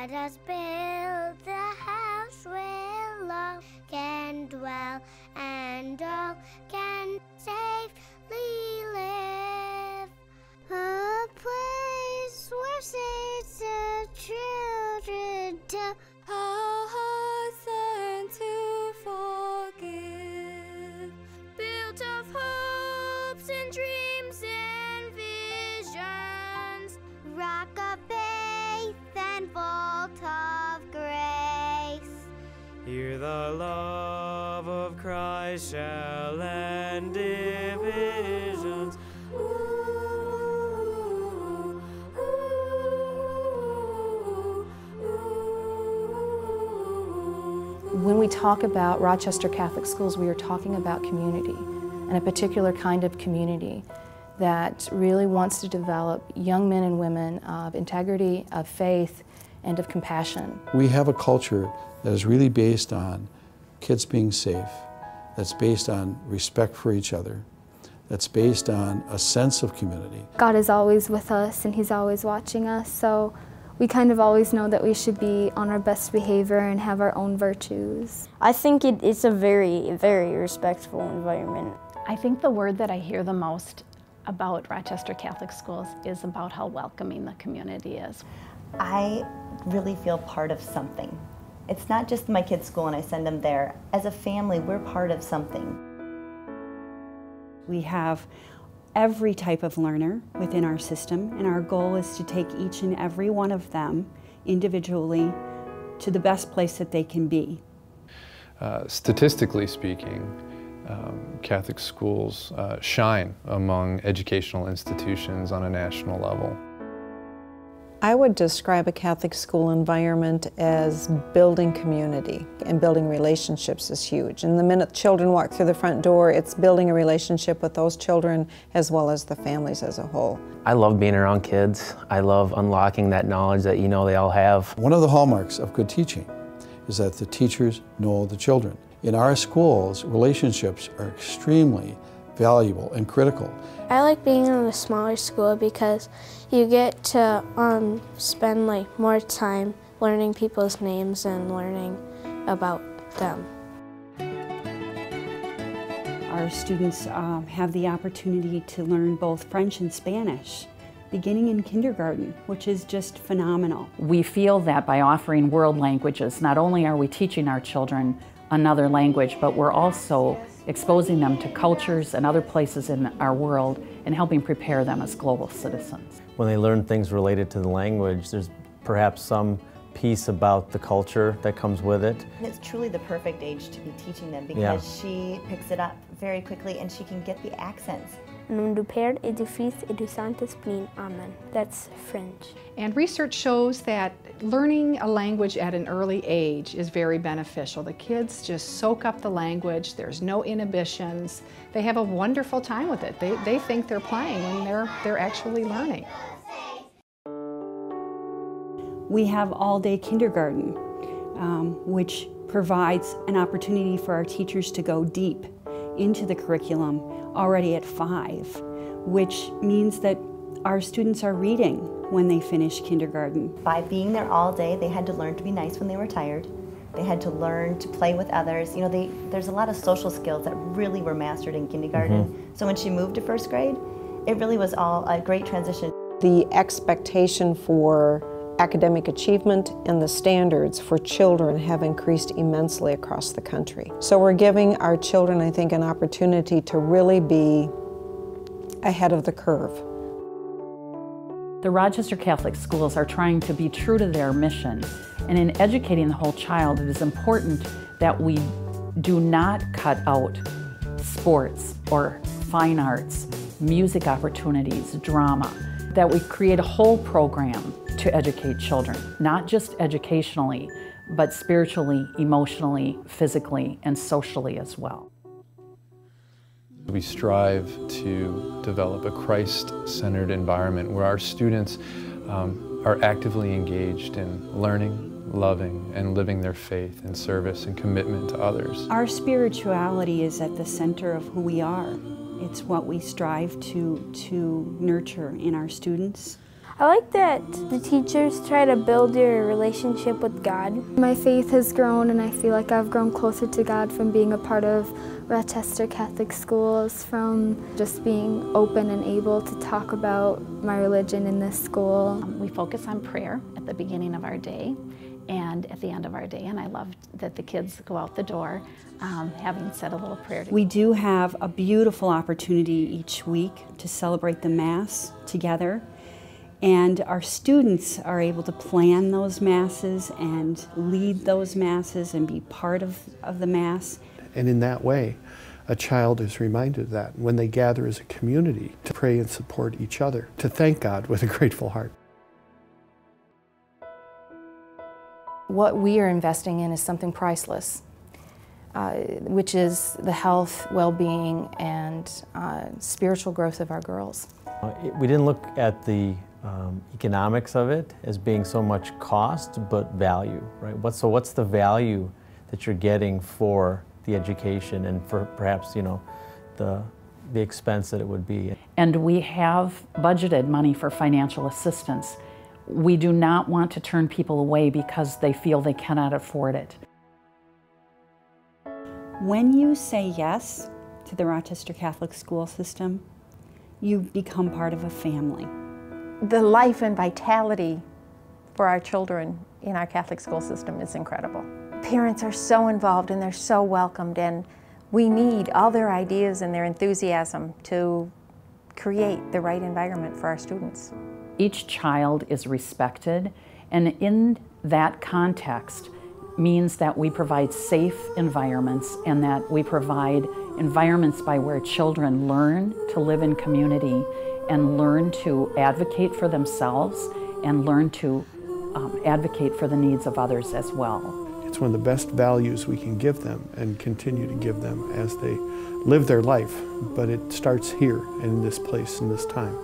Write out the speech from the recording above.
Let us build the house where love can dwell and all can safely live. A place where saints and children tell how hearts learn to forgive. Built of hopes and dreams and visions, rock of faith and vault of grace. Here the love of Christ shall end divisions. When we talk about Rochester Catholic Schools, we are talking about community, and a particular kind of community that really wants to develop young men and women of integrity, of faith, and of compassion. We have a culture that is really based on kids being safe, that's based on respect for each other, that's based on a sense of community. God is always with us and He's always watching us, so we kind of always know that we should be on our best behavior and have our own virtues. I think it's a very, very respectful environment. I think the word that I hear the most about Rochester Catholic Schools is about how welcoming the community is. I really feel part of something. It's not just my kids' school and I send them there. As a family, we're part of something. We have every type of learner within our system, and our goal is to take each and every one of them individually to the best place that they can be. Statistically speaking, Catholic schools shine among educational institutions on a national level. I would describe a Catholic school environment as building community, and building relationships is huge. And the minute children walk through the front door, it's building a relationship with those children as well as the families as a whole. I love being around kids. I love unlocking that knowledge that they all have. One of the hallmarks of good teaching is that the teachers know the children. In our schools, relationships are extremely valuable and critical. I like being in a smaller school because you get to spend more time learning people's names and learning about them. Our students have the opportunity to learn both French and Spanish, beginning in kindergarten, which is just phenomenal. We feel that by offering world languages, not only are we teaching our children another language, but we're also exposing them to cultures and other places in our world and helping prepare them as global citizens. When they learn things related to the language, there's perhaps some piece about the culture that comes with it. It's truly the perfect age to be teaching them because she picks it up very quickly and she can get the accents. Nom du Père et du Fils et du Saint-Esprit. Amen. That's French. And research shows that learning a language at an early age is very beneficial. The kids just soak up the language, there's no inhibitions, they have a wonderful time with it. They think they're playing when they're actually learning. We have all-day kindergarten, which provides an opportunity for our teachers to go deep into the curriculum already at 5, which means that our students are reading when they finish kindergarten. By being there all day, they had to learn to be nice when they were tired. They had to learn to play with others. There's a lot of social skills that really were mastered in kindergarten. So when she moved to 1st grade, it really was all a great transition. The expectation for academic achievement and the standards for children have increased immensely across the country. So we're giving our children, I think, an opportunity to really be ahead of the curve. The Rochester Catholic Schools are trying to be true to their mission, and in educating the whole child, it is important that we do not cut out sports or fine arts, music opportunities, drama, that we create a whole program to educate children, not just educationally, but spiritually, emotionally, physically, and socially as well. We strive to develop a Christ-centered environment where our students are actively engaged in learning, loving, and living their faith and service and commitment to others. Our spirituality is at the center of who we are. It's what we strive to nurture in our students. I like that the teachers try to build your relationship with God. My faith has grown, and I feel like I've grown closer to God from being a part of Rochester Catholic Schools, from just being open and able to talk about my religion in this school. We focus on prayer at the beginning of our day and at the end of our day, and I love that the kids go out the door having said a little prayer. We do have a beautiful opportunity each week to celebrate the Mass together, and our students are able to plan those Masses and lead those Masses and be part of the Mass. And in that way, a child is reminded that when they gather as a community to pray and support each other, to thank God with a grateful heart. What we are investing in is something priceless, which is the health, well-being, and spiritual growth of our girls. We didn't look at the economics of it as being so much cost, but value, right? So what's the value that you're getting for the education and for perhaps, you know, the expense that it would be? And we have budgeted money for financial assistance. We do not want to turn people away because they feel they cannot afford it. When you say yes to the Rochester Catholic school system, you become part of a family. The life and vitality for our children in our Catholic school system is incredible. Parents are so involved and they're so welcomed, and we need all their ideas and their enthusiasm to create the right environment for our students. Each child is respected, and in that context means that we provide safe environments and that we provide environments by where children learn to live in community and learn to advocate for themselves and learn to advocate for the needs of others as well. It's one of the best values we can give them and continue to give them as they live their life, but it starts here in this place, in this time.